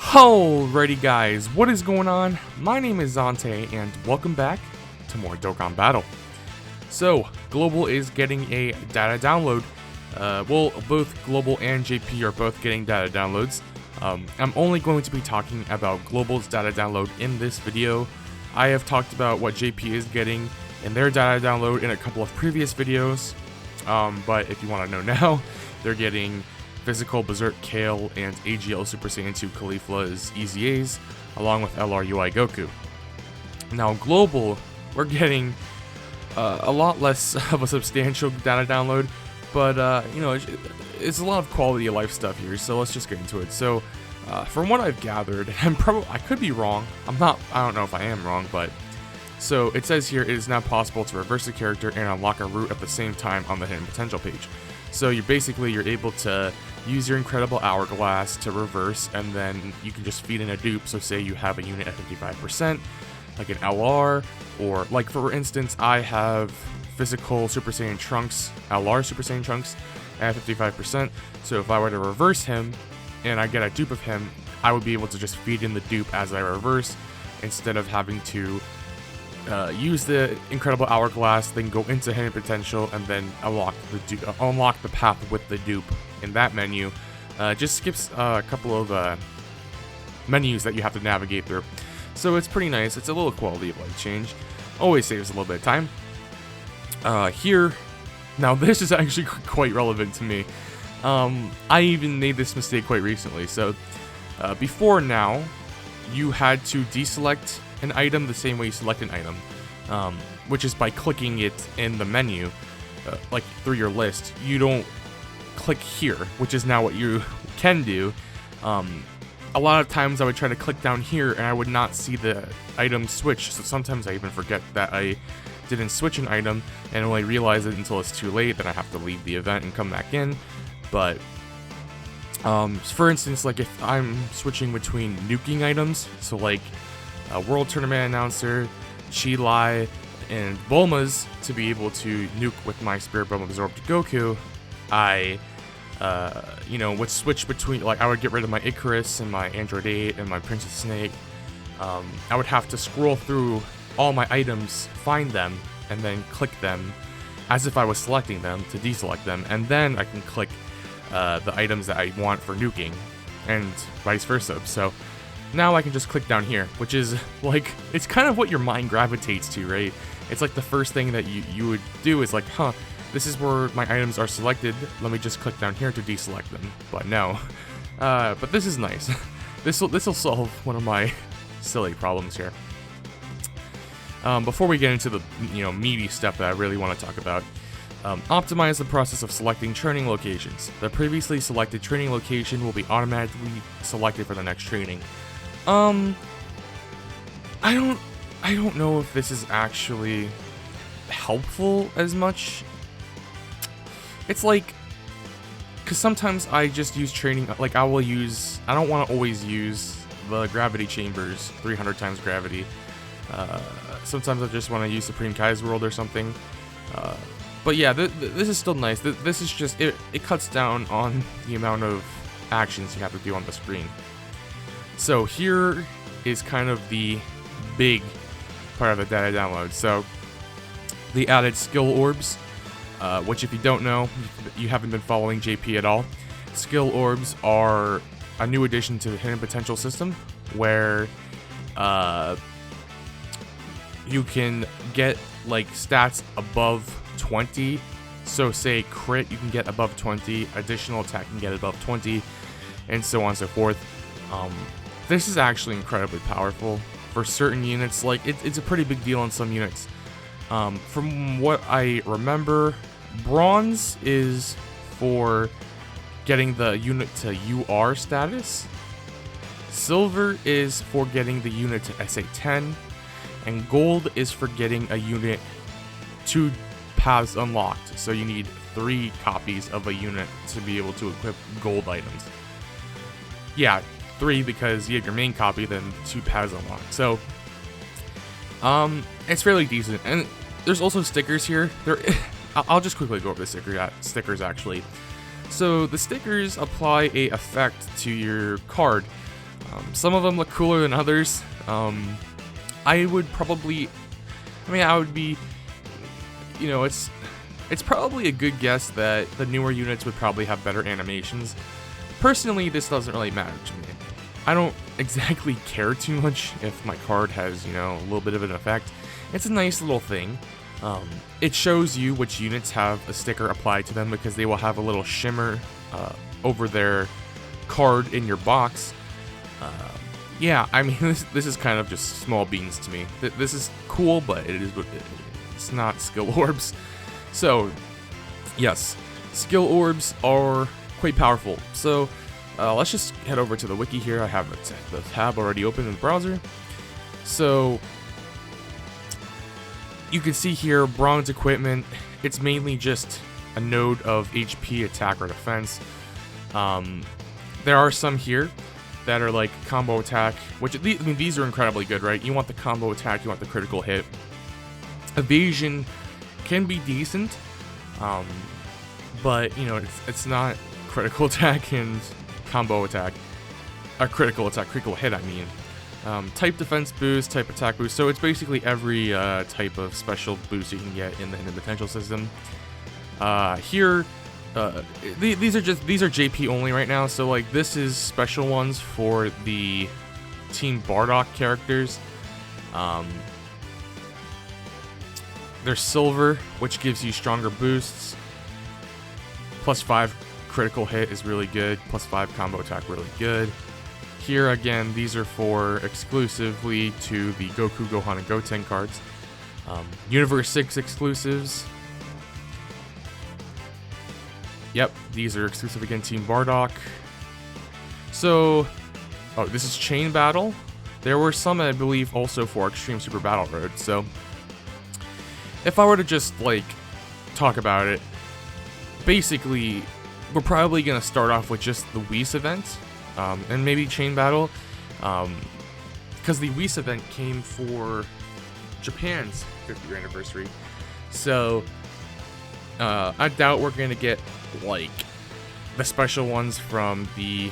Alrighty guys, what is going on? My name is Zante and welcome back to more Dokkan Battle. So, Global is getting a data download. Well, both Global and JP are both getting data downloads. I'm only going to be talking about Global's data download in this video. I have talked about what JP is getting in their data download in a couple of previous videos. But if you want to know now, they're getting Physical Berserk Kale and AGL Super Saiyan 2 Caulifla's EZAs, along with LRUI Goku. Now, Global, we're getting a lot less of a substantial data download, but you know, it's a lot of quality of life stuff here. So let's just get into it. So, from what I've gathered, I could be wrong. I don't know if I am wrong, but so it says here it is now possible to reverse a character and unlock a route at the same time on the hidden potential page. So you're able to use your incredible hourglass to reverse, and then you can just feed in a dupe. So say you have a unit at 55%, like an LR, or like for instance, I have Physical Super Saiyan Trunks, LR Super Saiyan Trunks at 55%. So if I were to reverse him and I get a dupe of him, I would be able to just feed in the dupe as I reverse, instead of having to use the incredible hourglass, then go into hidden potential, and then unlock the path with the dupe in that menu. Just skips a couple of menus that you have to navigate through. So it's pretty nice. It's a little quality of life change. Always saves a little bit of time. Here, now this is actually quite relevant to me. I even made this mistake quite recently. So before now, you had to deselect an item the same way you select an item, which is by clicking it in the menu, like through your list. You don't click here, which is now what you can do. A lot of times I would try to click down here and I would not see the item switch, so sometimes I even forget that I didn't switch an item and only realize it until it's too late. Then I have to leave the event and come back in. But for instance, like if I'm switching between nuking items, so like a World Tournament Announcer, Chi Lai, and Bulma's, to be able to nuke with my Spirit Bomb absorbed Goku, I would switch between, like, I would get rid of my Icarus and my Android 8 and my Princess Snake. I would have to scroll through all my items, find them, and then click them as if I was selecting them to deselect them, and then I can click the items that I want for nuking, and vice versa. So now I can just click down here, which is like, it's kind of what your mind gravitates to, right? It's like the first thing that you would do is like, this is where my items are selected, let me just click down here to deselect them. But no. But this is nice. This'll solve one of my silly problems here. Before we get into the meaty stuff that I really want to talk about, optimize the process of selecting training locations. The previously selected training location will be automatically selected for the next training. I don't know if this is actually helpful as much. It's like, because sometimes I just use training, like I don't want to always use the gravity chambers, 300 times gravity. Sometimes I just want to use Supreme Kai's World or something. But yeah, this is still nice. This is just, it cuts down on the amount of actions you have to do on the screen. So here is kind of the big part of the data download. So the added skill orbs, which if you don't know, you haven't been following JP at all. Skill orbs are a new addition to the hidden potential system, where you can get like stats above 20. So say crit, you can get above 20, additional attack can get above 20, and so on and so forth. This is actually incredibly powerful for certain units. Like it's a pretty big deal on some units. From what I remember, bronze is for getting the unit to UR status. Silver is for getting the unit to SA10, and gold is for getting a unit 2 paths unlocked. So you need 3 copies of a unit to be able to equip gold items. Yeah, 3 because you have your main copy, then 2 paths unlocked. So it's fairly decent. And there's also stickers here. I'll just quickly go over the stickers actually. So the stickers apply a effect to your card. Some of them look cooler than others. I would probably, I would be, it's probably a good guess that the newer units would probably have better animations. Personally, this doesn't really matter to me. I don't exactly care too much if my card has, a little bit of an effect. It's a nice little thing. It shows you which units have a sticker applied to them because they will have a little shimmer over their card in your box. Yeah, this is kind of just small beans to me. This is cool, but it's not skill orbs. So, yes, skill orbs are quite powerful. So, let's just head over to the wiki here. I have the tab already open in the browser. So, you can see here, bronze equipment. It's mainly just a node of HP, attack, or defense. There are some here that are like combo attack, which these are incredibly good, right? You want the combo attack, you want the critical hit. Evasion can be decent, but it's not critical attack and combo attack. Critical hit, type defense boost, type attack boost. So it's basically every type of special boost you can get in the hidden potential system. Here. These are JP only right now, so like this is special ones for the Team Bardock characters. There's silver, which gives you stronger boosts. +5 critical hit is really good. +5 combo attack, really good. Here again, these are for exclusively to the Goku, Gohan, and Goten cards. Universe 6 exclusives. Yep, these are exclusive again, Team Bardock. So, this is Chain Battle. There were some, I believe, also for Extreme Super Battle Road. So, if I were to just, talk about it, basically, we're probably going to start off with just the Whis event, and maybe Chain Battle, because the Whis event came for Japan's 50th year anniversary. So, I doubt we're going to get the special ones from the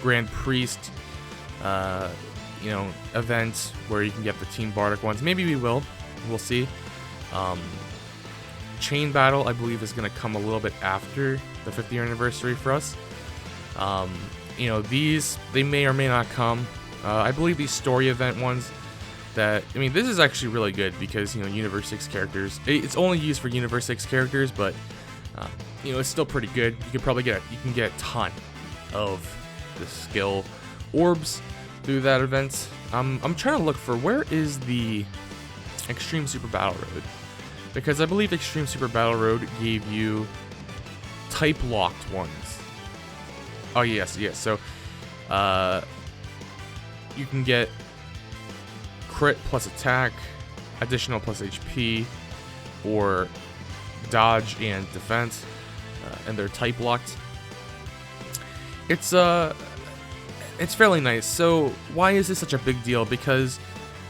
Grand Priest, event where you can get the Team Bardock ones. Maybe we will. We'll see. Chain Battle, I believe, is going to come a little bit after the 50th year anniversary for us. These, they may or may not come. I believe these story event ones that, this is actually really good because, Universe 6 characters, it's only used for Universe 6 characters, but it's still pretty good. You could probably get a ton of the skill orbs through that event. I'm trying to look for where is the Extreme Super Battle Road, because I believe Extreme Super Battle Road gave you type locked ones. Oh yes. So you can get crit plus attack, additional plus HP, or dodge and defense, and they're type locked. It's fairly nice. So why is this such a big deal? Because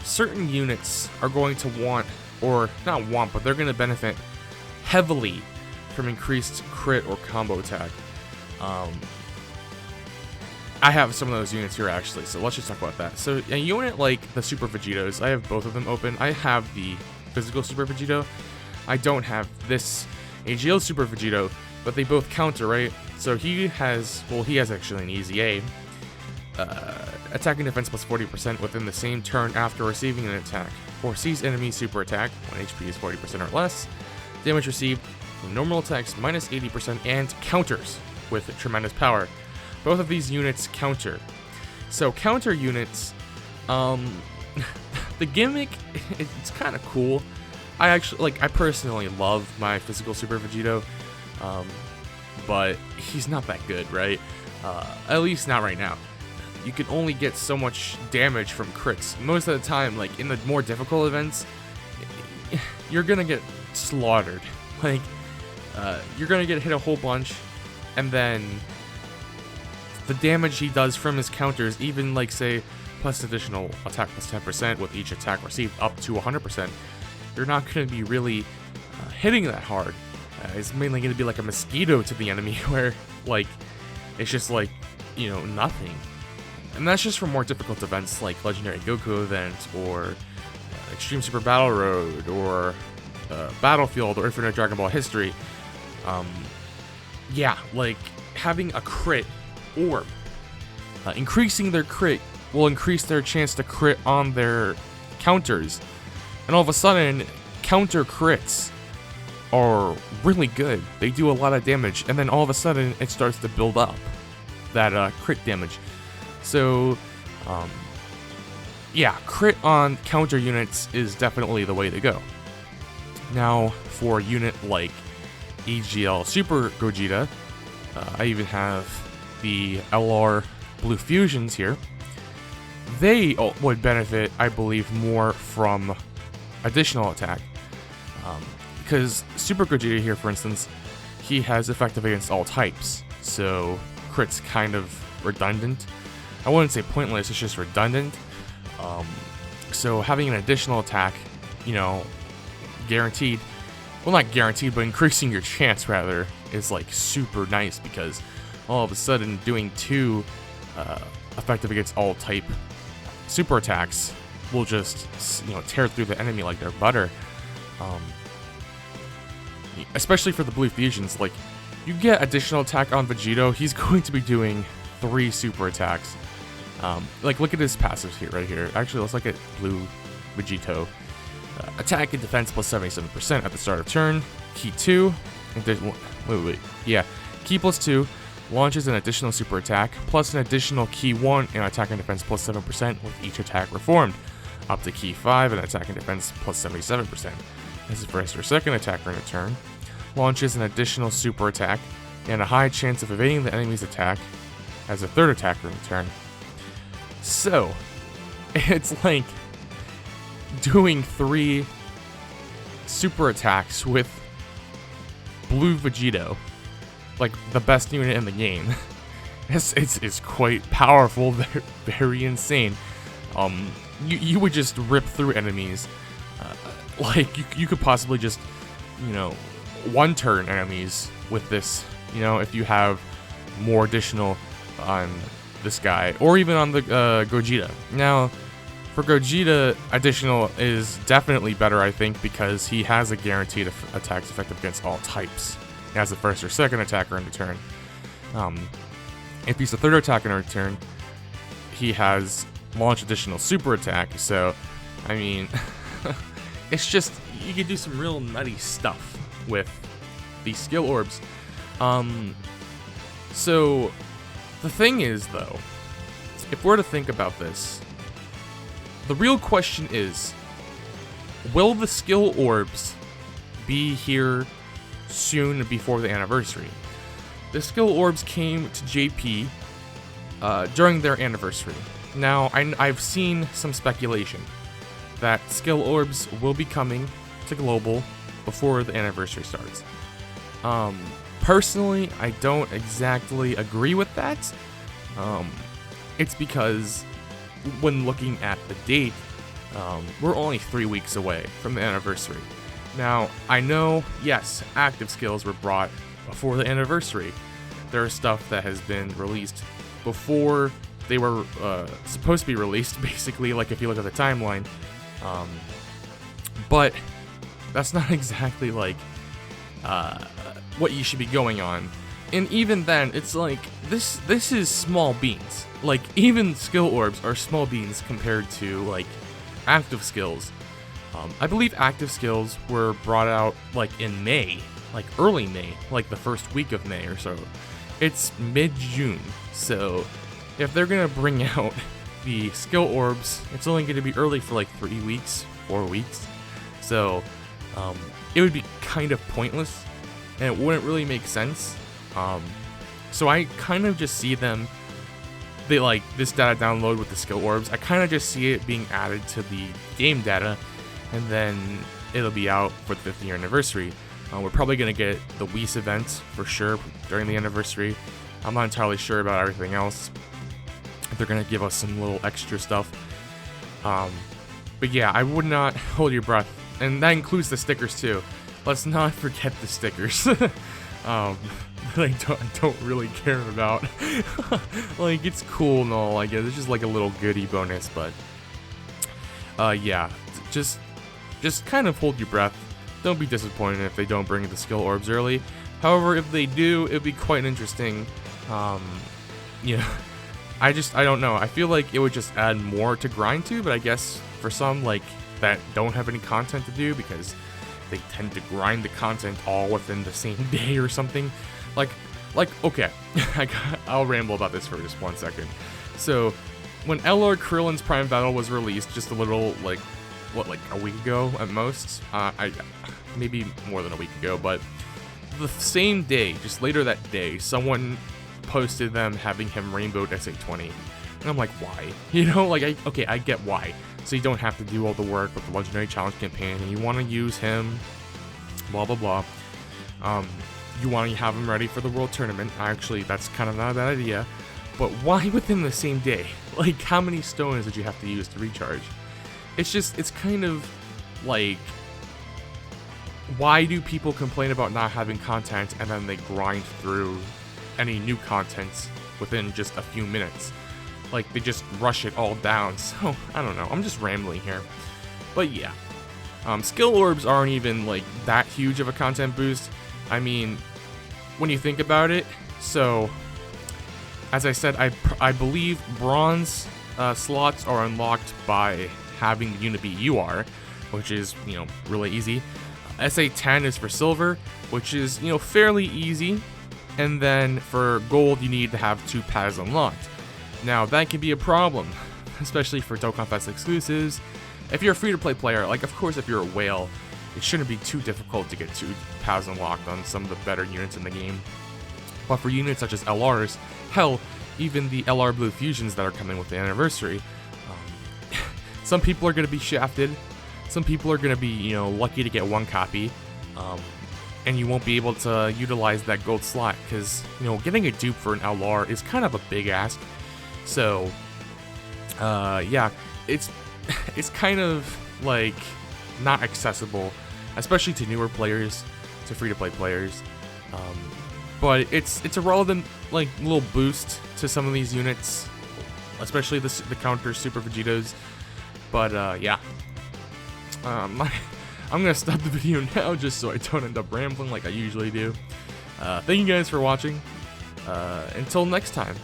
certain units are going to want, or not want, but they're going to benefit heavily from increased crit or combo attack. I have some of those units here actually, so let's just talk about that. So a unit like the Super Vegetos, I have both of them open. I have the physical Super Vegeto. I don't have this AGL Super Vegeto, but they both counter, right? So he has actually an easy A. Attack and defense plus 40% within the same turn after receiving an attack. Foresees enemy super attack when HP is 40% or less. Damage received from normal attacks minus 80% and counters with tremendous power. Both of these units counter. So counter units, the gimmick, it's kind of cool. I personally love my physical Super Vegeto, but he's not that good, right? At least not right now. You can only get so much damage from crits. Most of the time, in the more difficult events, you're gonna get slaughtered. You're gonna get hit a whole bunch, and then the damage he does from his counters, even say plus additional attack plus 10% with each attack received up to 100%, you're not going to be really hitting that hard. It's mainly going to be like a mosquito to the enemy where it's just nothing. And that's just for more difficult events like Legendary Goku event, or Extreme Super Battle Road, or Battlefield, or Infinite Dragon Ball History. Yeah, like having a crit orb, increasing their crit will increase their chance to crit on their counters. And all of a sudden, counter crits are really good. They do a lot of damage, and then all of a sudden, it starts to build up that crit damage. So, yeah, crit on counter units is definitely the way to go. Now, for a unit like EGL Super Gogeta, I even have the LR Blue Fusions here. They would benefit, I believe, more from additional attack. Because Super Gogeta here, for instance, he has effective against all types, so crit's kind of redundant. I wouldn't say pointless, it's just redundant. So having an additional attack, you know, guaranteed, well, not guaranteed, but increasing your chance, rather, is like super nice, because all of a sudden doing 2 effective against all type super attacks will just, you know, tear through the enemy like they're butter. Especially for the Blue Fusions, like, you get additional attack on Vegito, he's going to be doing 3 super attacks. Like, look at his passives here, right here. Actually, let's look at Blue Vegito. Attack and defense plus 77% at the start of turn. Key 2. Yeah. Key plus 2 launches an additional super attack, plus an additional key 1 and attack and defense plus 7% with each attack performed. Up to key 5 and attack and defense plus 77%. As his first or second attack during a turn. Launches an additional super attack and a high chance of evading the enemy's attack as a third attack during the turn. So, it's like doing 3 super attacks with Blue Vegito, like the best unit in the game. It's quite powerful, very insane. You would just rip through enemies. Like you could possibly just, you know, one-turn enemies with this. You know, if you have more additional on this guy, or even on the Gogeta. Now, for Gogeta, additional is definitely better, I think, because he has a guaranteed attacks effective against all types. He has the first or second attacker in return. If he's the third attacker in return, he has launch additional super attack. So, I mean, it's just, you can do some real nutty stuff with these skill orbs. So, the thing is, though, if we're to think about this, the real question is, will the skill orbs be here soon before the anniversary? The skill orbs came to JP during their anniversary. Now, I've seen some speculation that skill orbs will be coming to Global before the anniversary starts. Personally, I don't exactly agree with that. It's because when looking at the date, we're only 3 weeks away from the anniversary. Now, I know, yes, active skills were brought before the anniversary. There is stuff that has been released before they were supposed to be released, basically, like if you look at the timeline. But that's not exactly like what you should be going on. And even then, it's like, this is small beans. Like, even skill orbs are small beans compared to, like, active skills. I believe active skills were brought out, like, in May. Like, early May. Like, the first week of May or so. It's mid-June. So, if they're gonna bring out the skill orbs, it's only gonna be early for, like, 3 weeks, 4 weeks. So, it would be kind of pointless. And it wouldn't really make sense. So I kind of just see them, this data download with the skill orbs, I kind of just see it being added to the game data, and then it'll be out for the 5th year anniversary. We're probably going to get the Whis event for sure during the anniversary. I'm not entirely sure about everything else. They're going to give us some little extra stuff. But yeah, I would not hold your breath, and that includes the stickers too. Let's not forget the stickers. that I don't really care about. Like, it's cool and all, I guess. It's just like a little goodie bonus, but yeah, just kind of hold your breath. Don't be disappointed if they don't bring the skill orbs early. However, if they do, it'd be quite interesting. You know, I don't know. I feel like it would just add more to grind to, but I guess for some, like, that don't have any content to do because they tend to grind the content all within the same day or something. Like, okay, I'll ramble about this for just 1 second. So, when LR Krillin's Prime Battle was released, just a little, like a week ago at most, maybe more than a week ago, but the same day, just later that day, someone posted them having him rainbowed SA20, and I'm like, why? You know, like, I get why. So you don't have to do all the work with the Legendary Challenge campaign, and you want to use him, blah blah blah. You want to have him ready for the World Tournament. Actually, that's kind of not a bad idea. But why within the same day? Like, how many stones did you have to use to recharge? It's kind of like, why do people complain about not having content and then they grind through any new content within just a few minutes? Like, they just rush it all down. So, I don't know. I'm just rambling here. But yeah. Skill orbs aren't even, like, that huge of a content boost. I mean, when you think about it, so, as I said, I believe bronze slots are unlocked by having the unit be UR, which is, you know, really easy. SA10 is for silver, which is, you know, fairly easy. And then for gold, you need to have 2 paths unlocked. Now, that can be a problem, especially for Dokkan Fest exclusives. If you're a free-to-play player, like, of course, if you're a whale, it shouldn't be too difficult to get 2 paths unlocked on some of the better units in the game. But for units such as LRs, hell, even the LR Blue Fusions that are coming with the anniversary, some people are going to be shafted. Some people are going to be, you know, lucky to get 1 copy. And you won't be able to utilize that gold slot because, you know, getting a dupe for an LR is kind of a big ask. So, yeah, it's kind of, like, not accessible, especially to newer players, to free-to-play players. But it's a relevant, like, little boost to some of these units, especially the counter Super Vegetos. But, yeah. I'm gonna stop the video now just so I don't end up rambling like I usually do. Thank you guys for watching. Until next time,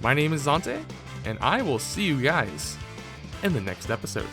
my name is Zante, and I will see you guys in the next episode.